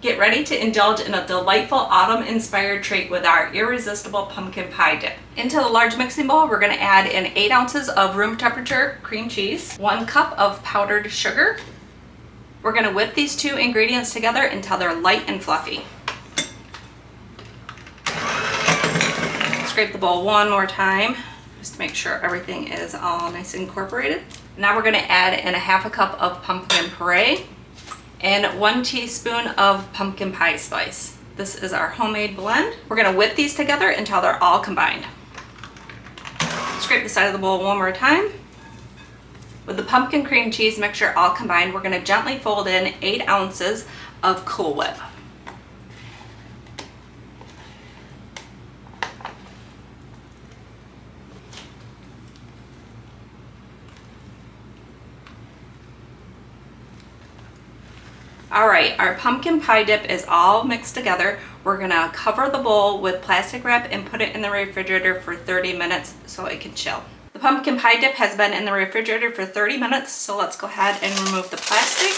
Get ready to indulge in a delightful autumn-inspired treat with our irresistible pumpkin pie dip. Into the large mixing bowl, we're going to add in 8 ounces of room temperature cream cheese, 1 cup of powdered sugar. We're going to whip these 2 ingredients together until they're light and fluffy. Scrape the bowl one more time just to make sure everything is all nice and incorporated. Now we're going to add in a 1/2 cup of pumpkin puree and 1 teaspoon of pumpkin pie spice. This is our homemade blend. We're going to whip these together until they're all combined. Scrape the side of the bowl one more time. With the pumpkin cream cheese mixture all combined, we're going to gently fold in 8 ounces of Cool Whip. All right, our pumpkin pie dip is all mixed together. We're gonna cover the bowl with plastic wrap and put it in the refrigerator for 30 minutes so it can chill. The pumpkin pie dip has been in the refrigerator for 30 minutes, so let's go ahead and remove the plastic.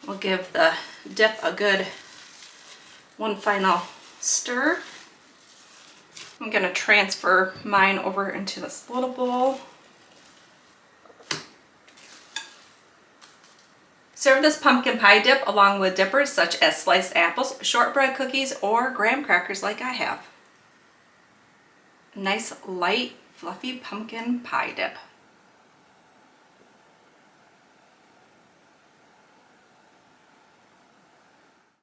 We'll give the dip a good one final stir. I'm gonna transfer mine over into this little bowl. Serve this pumpkin pie dip along with dippers such as sliced apples, shortbread cookies, or graham crackers like I have. Nice, light, fluffy pumpkin pie dip.